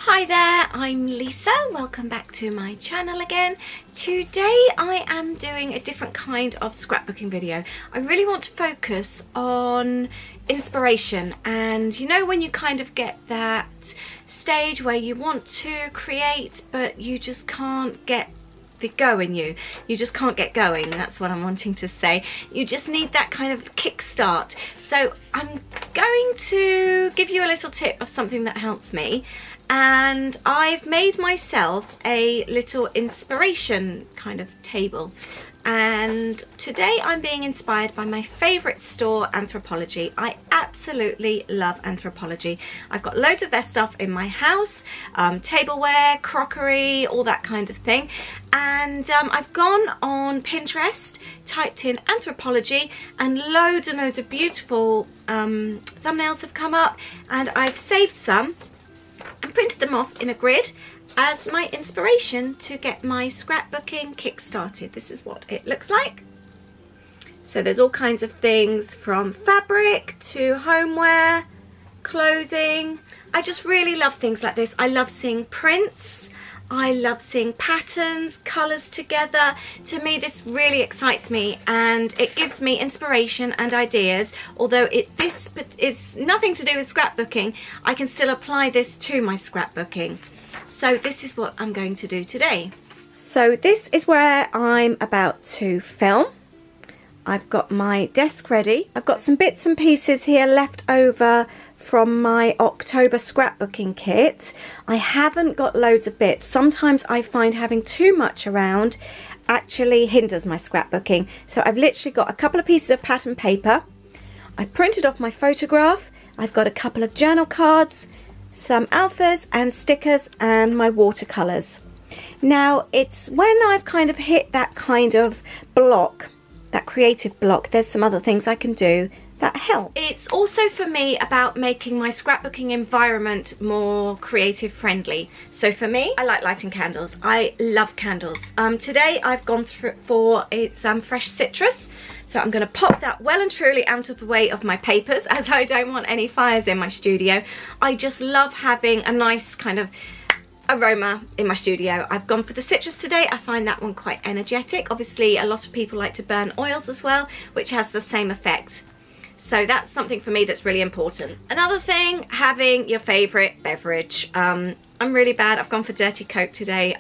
Hi there, I'm Lisa. Welcome back to my channel again. Today I am doing a different kind of scrapbooking video. I really want to focus on inspiration, and you know when you kind of get that stage where you want to create but you just can't get the go in you. You just can't get going, that's what I'm wanting to say. You just need that kind of kickstart. So I'm going to give you a little tip of something that helps me, and I've made myself a little inspiration kind of table. And today I'm being inspired by my favourite store, Anthropologie. I absolutely love Anthropologie. I've got loads of their stuff in my house, tableware, crockery, all that kind of thing. And I've gone on Pinterest, typed in Anthropologie, and loads of beautiful thumbnails have come up, and I've saved some and printed them off in a grid as my inspiration to get my scrapbooking kick-started. This is what it looks like. So there's all kinds of things from fabric to homeware, clothing. I just really love things like this. I love seeing prints. I love seeing patterns, colours together. To me, this really excites me, and it gives me inspiration and ideas. Although this is nothing to do with scrapbooking, I can still apply this to my scrapbooking. So this is what I'm going to do today. So this is where I'm about to film. I've got my desk ready. I've got some bits and pieces here left over from my October scrapbooking kit. I haven't got loads of bits. Sometimes I find having too much around actually hinders my scrapbooking. So I've literally got a couple of pieces of pattern paper. I printed off my photograph. I've got a couple of journal cards, some alphas and stickers, and my watercolors. Now it's when I've kind of hit that kind of block, that creative block, there's some other things I can do that help. It's also for me about making my scrapbooking environment more creative friendly. So for me, I like lighting candles. I love candles. Today I've gone through for fresh citrus. So I'm going to pop that well and truly out of the way of my papers, as I don't want any fires in my studio. I just love having a nice kind of aroma in my studio. I've gone for the citrus today. I find that one quite energetic. Obviously, a lot of people like to burn oils as well, which has the same effect. So that's something for me that's really important. Another thing, having your favourite beverage. I'm really bad. I've gone for Dirty Coke today.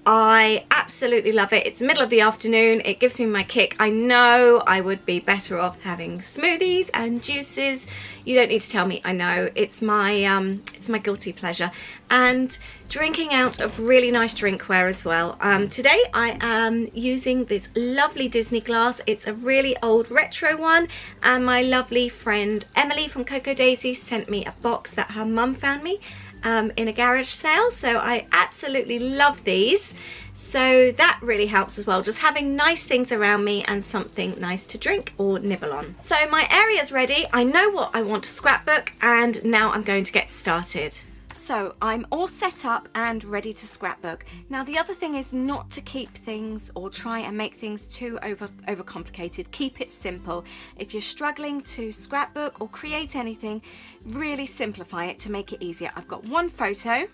I absolutely love it. It's the middle of the afternoon. It gives me my kick. I know I would be better off having smoothies and juices. You don't need to tell me. I know it's my guilty pleasure. And drinking out of really nice drinkware as well. Today I am using this lovely Disney glass. It's a really old retro one, and my lovely friend Emily from Cocoa Daisy sent me a box that her mum found me in a garage sale. So I absolutely love these. So that really helps as well, just having nice things around me and something nice to drink or nibble on. So my area's ready. I know what I want to scrapbook, and now I'm going to get started. So I'm all set up and ready to scrapbook. Now the other thing is not to keep things or try and make things too overcomplicated. Keep it simple. If you're struggling to scrapbook or create anything, really simplify it to make it easier. I've got one photo,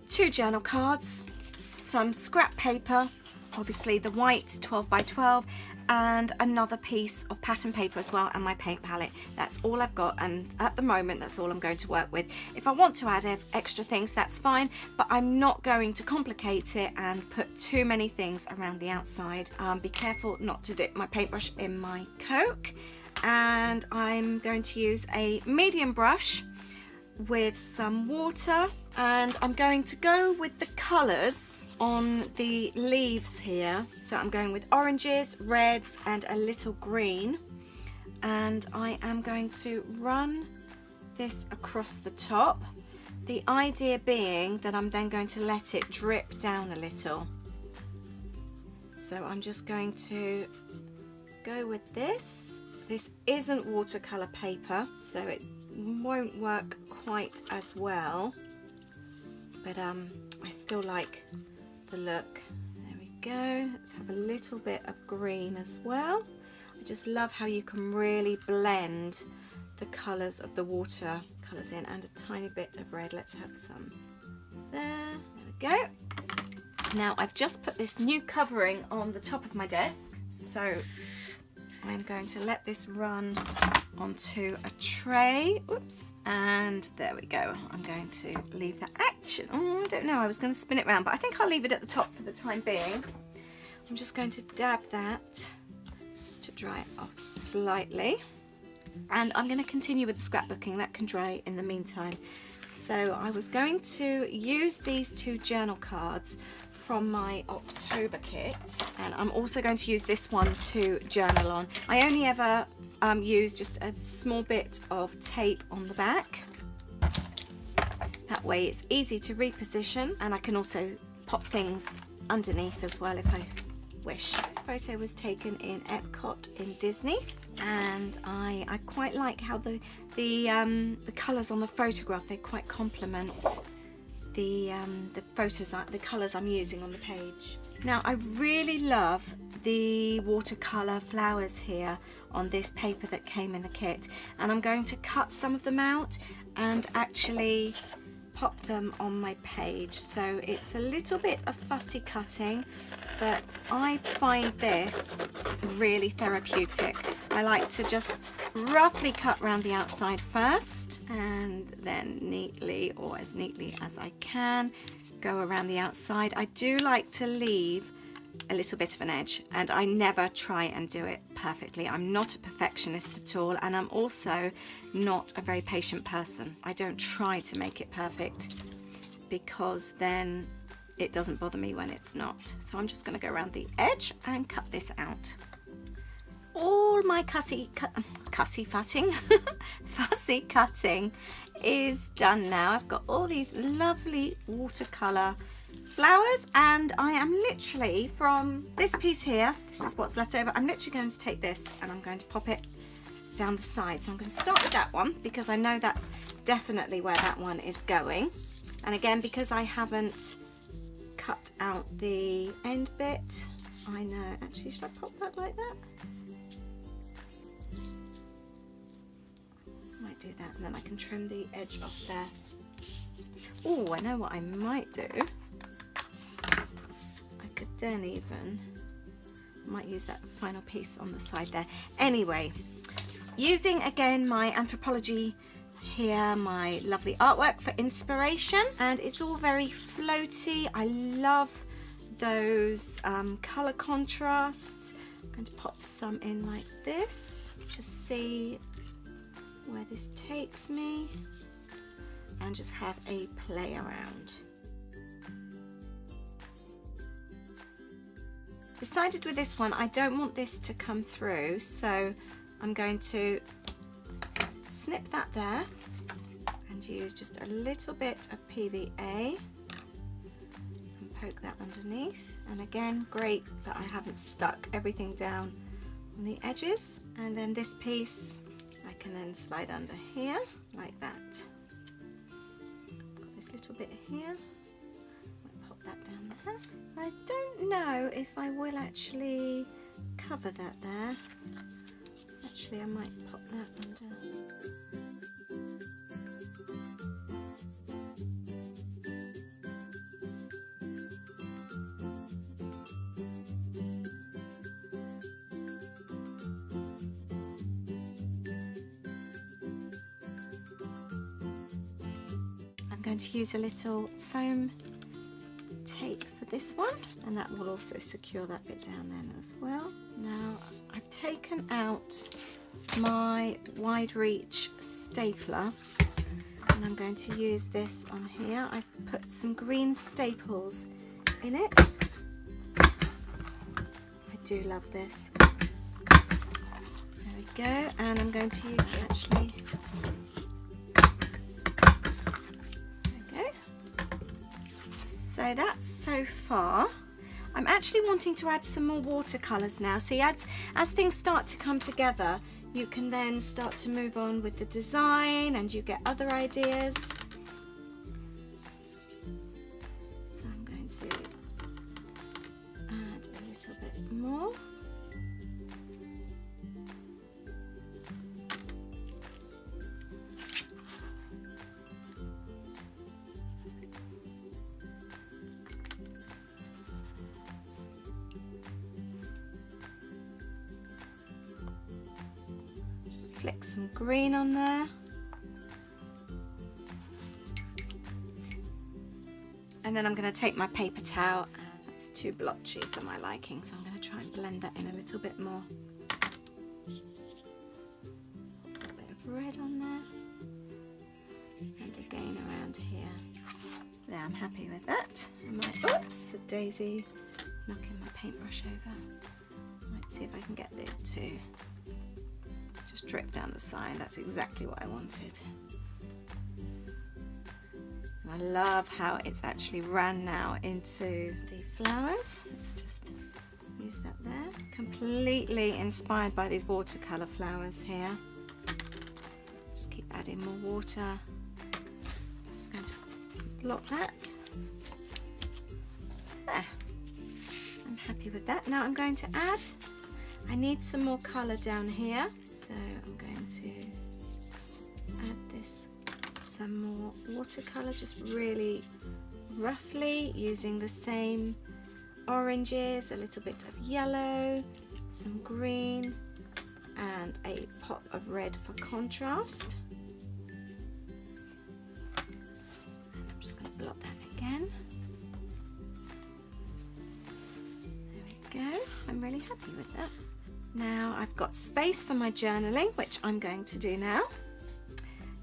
2 journal cards, some scrap paper, obviously the white 12 by 12, and another piece of pattern paper as well, and my paint palette. That's all I've got, and at the moment that's all I'm going to work with. If I want to add extra things, that's fine, but I'm not going to complicate it and put too many things around the outside. Be careful not to dip my paintbrush in my Coke, and I'm going to use a medium brush with some water, and I'm going to go with the colours on the leaves here. So I'm going with oranges, reds, and a little green, and I am going to run this across the top. The idea being that I'm then going to let it drip down a little. So I'm just going to go with this. This isn't watercolour paper, so it won't work quite as well, but I still like the look. There we go. Let's have a little bit of green as well. I just love how you can really blend the colours of the water watercolours in and a tiny bit of red. Let's have some there. There we go. Now I've just put this new covering on the top of my desk, so I'm going to let this run onto a tray. Oops, and there we go. I'm going to leave that action. Oh, I don't know, I was going to spin it around, but I think I'll leave it at the top for the time being. I'm just going to dab that just to dry it off slightly. And I'm going to continue with the scrapbooking. That can dry in the meantime. So I was going to use these 2 journal cards from my October kit, and I'm also going to use this one to journal on. I only ever use just a small bit of tape on the back. That way it's easy to reposition, and I can also pop things underneath as well if I wish. This photo was taken in Epcot in Disney, and I quite like how the colours on the photograph, they quite complement the photos, the colours I'm using on the page. Now I really love the watercolour flowers here on this paper that came in the kit, and I'm going to cut some of them out and actually pop them on my page. So it's a little bit of fussy cutting, but I find this really therapeutic. I like to just roughly cut around the outside first, and then neatly, or as neatly as I can, go around the outside. I do like to leave a little bit of an edge, and I never try and do it perfectly. I'm not a perfectionist at all, and I'm also not a very patient person. I don't try to make it perfect, because then it doesn't bother me when it's not. So I'm just going to go around the edge and cut this out. All my fussy cutting is done now. I've got all these lovely watercolour flowers, and I am literally, from this piece here, this is what's left over, I'm literally going to take this and I'm going to pop it down the side. So I'm going to start with that one because I know that's definitely where that one is going. And again, because I haven't cut out the end bit, I know, actually, should I pop that like that? I might do that, and then I can trim the edge off there. Oh, I know what I might do. I could then even, I might use that final piece on the side there. Anyway, using again my Anthropologie here, my lovely artwork for inspiration, and it's all very floaty. I love those colour contrasts. I'm going to pop some in like this, just see where this takes me, and just have a play around. Decided with this one I don't want this to come through, so I'm going to snip that there and use just a little bit of PVA and poke that underneath. And again, great that I haven't stuck everything down on the edges. And then this piece I can then slide under here like that. Got this little bit here. I'll pop that down there. I don't know if I will actually cover that there. Actually, I might pop that under. I'm going to use a little foam tape for this one, and that will also secure that bit down there as well. Now I've taken out my wide reach stapler, and I'm going to use this on here. I've put some green staples in it. I do love this. There we go, and I'm going to use actually. So that's so far. I'm actually wanting to add some more watercolours now. See, as things start to come together, you can then start to move on with the design and you get other ideas. So I'm going to add a little bit more. flick some green on there. And then I'm going to take my paper towel, and it's too blotchy for my liking, so I'm going to try and blend that in a little bit more. A little bit of red on there. And again around here. There, I'm happy with that. Oops, a daisy knocking my paintbrush over. Might see if I can get it to just drip down the side. That's exactly what I wanted. And I love how it's actually ran now into the flowers. Let's just use that there. Completely inspired by these watercolour flowers here. Just keep adding more water. Just going to block that. There. I'm happy with that. Now I'm going to add, I need some more colour down here. So I'm going to add this, some more watercolour, just really roughly using the same oranges, a little bit of yellow, some green, and a pop of red for contrast. And I'm just going to blot that again. There we go. I'm really happy with that. Now I've got space for my journaling, which I'm going to do now.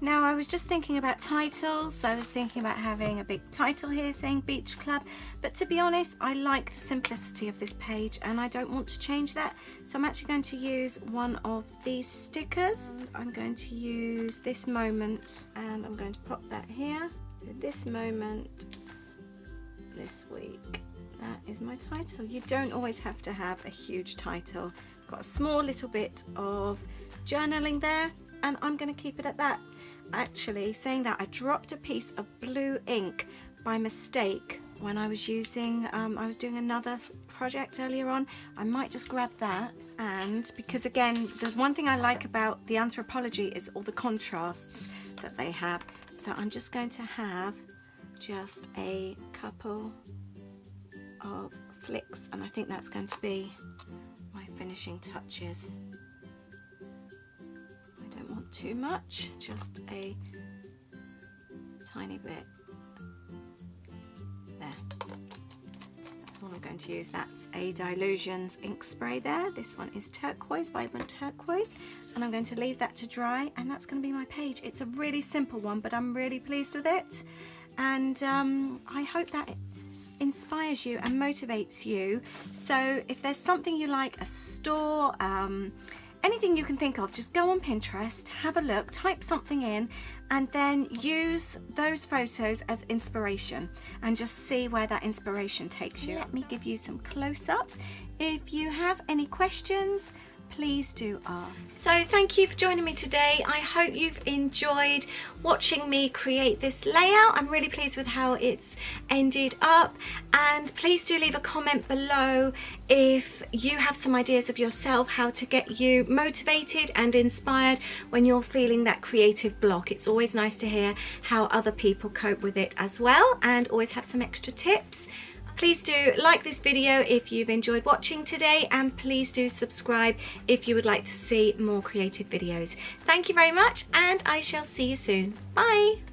Now I was just thinking about titles. I was thinking about having a big title here saying Beach Club, but to be honest, I like the simplicity of this page and I don't want to change that. So I'm actually going to use one of these stickers. I'm going to use This Moment and I'm going to pop that here. So This Moment, This Week. That is my title. You don't always have to have a huge title. Got a small little bit of journaling there and I'm going to keep it at that. Actually, saying that, I dropped a piece of blue ink by mistake when I was using, I was doing another project earlier on. I might just grab that, and because again, the one thing I like about the Anthropologie is all the contrasts that they have. So I'm just going to have just a couple of flicks, and I think that's going to be my finishing touches. I don't want too much, just a tiny bit there. That's what I'm going to use. That's a Dylusions ink spray there. This one is turquoise, vibrant turquoise, and I'm going to leave that to dry, and that's going to be my page. It's a really simple one, but I'm really pleased with it, and I hope that it inspires you and motivates you. So if there's something you like, a store, anything you can think of, just go on Pinterest, have a look, type something in, and then use those photos as inspiration and just see where that inspiration takes you. Let me give you some close-ups. If you have any questions, please do ask. So thank you for joining me today. I hope you've enjoyed watching me create this layout. I'm really pleased with how it's ended up, and please do leave a comment below if you have some ideas of yourself how to get you motivated and inspired when you're feeling that creative block. It's always nice to hear how other people cope with it as well, and always have some extra tips. Please do like this video if you've enjoyed watching today, and please do subscribe if you would like to see more creative videos. Thank you very much, and I shall see you soon. Bye!